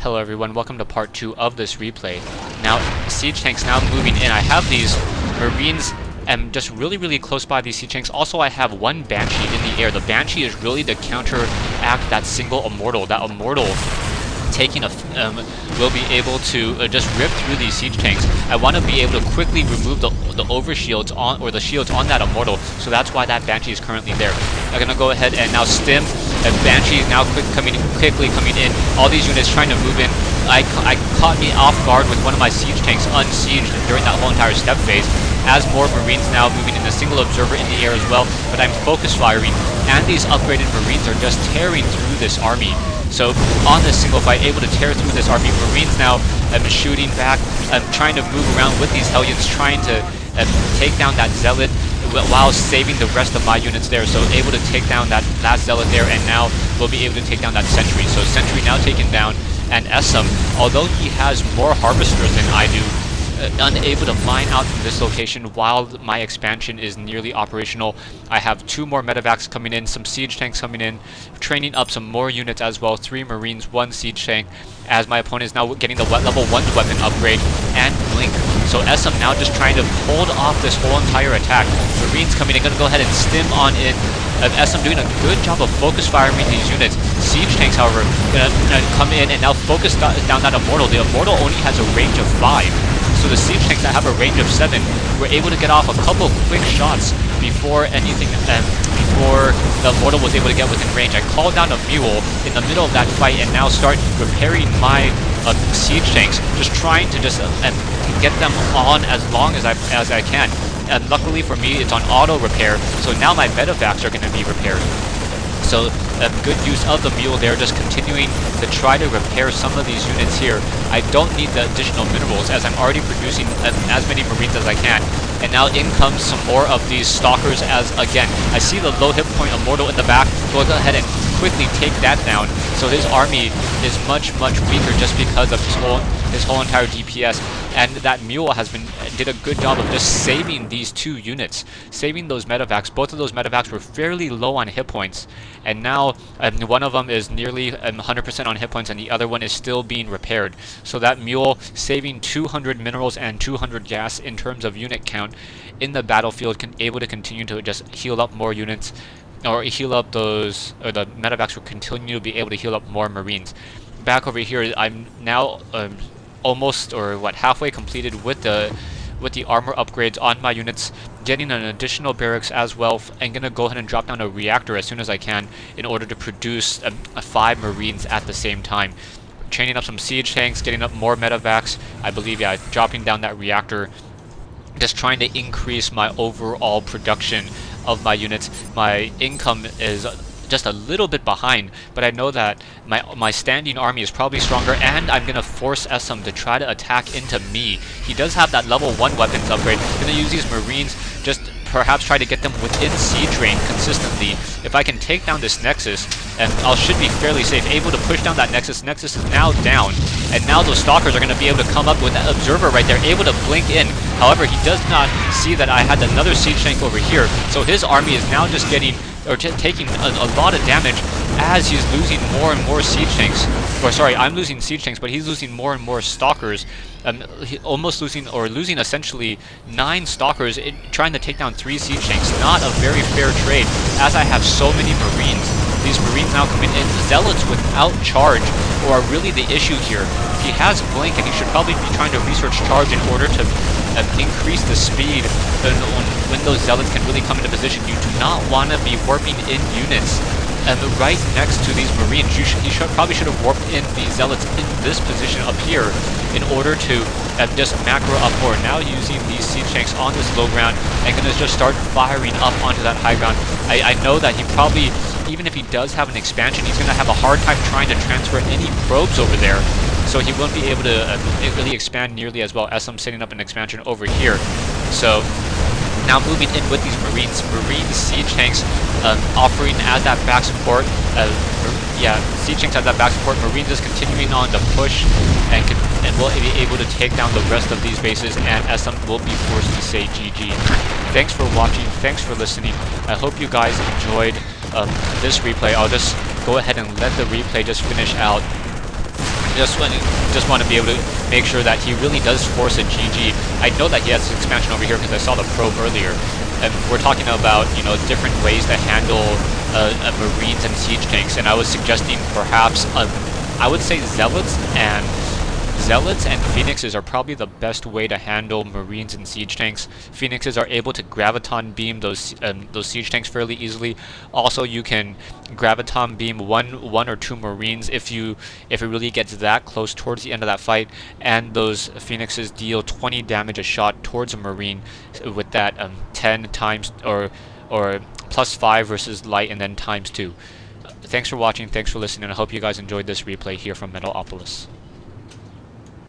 Hello everyone, welcome to part 2 of this replay. Now, siege tanks now moving in. I have these Marines just really close by these siege tanks. Also, I have one Banshee in the air. The Banshee is really to counteract that single Immortal. That Immortal taking a will be able to just rip through these siege tanks. I want to be able to quickly remove the overshields on, or the shields on that Immortal, so that's why that Banshee is currently there. I'm gonna go ahead and now stim, and Banshee is now quickly coming in. All these units trying to move in. I caught me off guard with one of my siege tanks unsieged during that whole entire step phase. As more Marines now moving in, a single observer in the air as well, but I'm focus firing, and these upgraded Marines are just tearing through this army. So on this single fight, able to tear through this army. Marines now shooting back, trying to move around with these Hellions, trying to take down that Zealot while saving the rest of my units there. So able to take down that last Zealot there, and now we'll be able to take down that Sentry. So Sentry now taken down, and Esseim, although he has more Harvesters than I do, unable to mine out from this location while my expansion is nearly operational. I have 2 more medevacs coming in, some siege tanks coming in, training up some more units as well, 3 Marines, 1 siege tank, as my opponent is now getting the level 1 weapon upgrade and Blink. So Esseim now just trying to hold off this whole entire attack. Marines coming in, gonna go ahead and stim on in. Esseim doing a good job of focus firing these units. Siege tanks, however, gonna come in and now focus down that Immortal. The Immortal only has a range of 5. So the siege tanks that have a range of 7 were able to get off a couple quick shots before anything, before the Immortal was able to get within range. I called down a Mule in the middle of that fight and now start repairing my siege tanks, just trying to just get them on as long as I can. And luckily for me, it's on auto repair, so now my medevacs are going to be repaired. So good use of the Mule there, just continuing to try to repair some of these units here. I don't need the additional minerals, as I'm already producing as many Marines as I can. And now in comes some more of these Stalkers, as again, I see the low hit point Immortal in the back. We'll go ahead and quickly take that down. So his army is much weaker just because of his whole entire DPS. And that Mule did a good job of just saving these 2 units, saving those medevacs. Both of those medevacs were fairly low on hit points, and now one of them is nearly 100% on hit points, and the other one is still being repaired. So that Mule saving 200 minerals and 200 gas in terms of unit count in the battlefield, able to continue to just heal up more units, or heal up those, or the medevacs will continue to be able to heal up more Marines. Back over here, I'm now almost, or halfway completed with the armor upgrades on my units, getting an additional barracks as well, and gonna go ahead and drop down a reactor as soon as I can in order to produce 5 Marines at the same time. Training up some siege tanks, getting up more medevacs, I believe, yeah, dropping down that reactor, just trying to increase my overall production of my units. My income is just a little bit behind, but I know that my standing army is probably stronger, and I'm gonna force Esseim to try to attack into me. He does have that level 1 weapons upgrade. I'm gonna use these Marines, just perhaps try to get them within siege range consistently. If I can take down this Nexus, and I should be fairly safe. Able to push down that Nexus. Nexus is now down, and now those Stalkers are gonna be able to come up with that Observer right there, able to blink in. However, he does not see that I had another siege tank over here, so his army is now just getting, or taking a lot of damage as he's losing more and more siege tanks. Or sorry, I'm losing siege tanks, but he's losing more and more Stalkers. Almost losing essentially 9 Stalkers trying to take down 3 siege tanks. Not a very fair trade, as I have so many Marines. These Marines now coming in. Zealots without charge are really the issue here. He has Blink, and he should probably be trying to research charge in order to increase the speed when those Zealots can really come into position. You do not want to be warping in units right next to these Marines. He probably should have warped in the Zealots in this position up here in order to just macro up more. Now using these siege tanks on this low ground and gonna just start firing up onto that high ground. I know that he probably, even if he does have an expansion, he's gonna have a hard time trying to transfer any probes over there. So he won't be able to really expand nearly as well. Esseim setting up an expansion over here. So now moving in with these Marines siege tanks offering as that back support. Siege tanks as that back support. Marines is continuing on to push and will be able to take down the rest of these bases, and Esseim will be forced to say GG. Thanks for watching. Thanks for listening. I hope you guys enjoyed this replay. I'll just go ahead and let the replay just finish out Just want to be able to make sure that he really does force a GG. I know that he has his expansion over here because I saw the probe earlier. And we're talking about, you know, different ways to handle Marines and siege tanks, and I was suggesting perhaps, I would say Zealots and Phoenixes are probably the best way to handle Marines and siege tanks. Phoenixes are able to graviton beam those siege tanks fairly easily. Also, you can graviton beam one or two Marines if it really gets that close towards the end of that fight, and those Phoenixes deal 20 damage a shot towards a Marine with that 10 times or +5 versus light and then ×2. Thanks for watching, thanks for listening, and I hope you guys enjoyed this replay here from Metalopolis.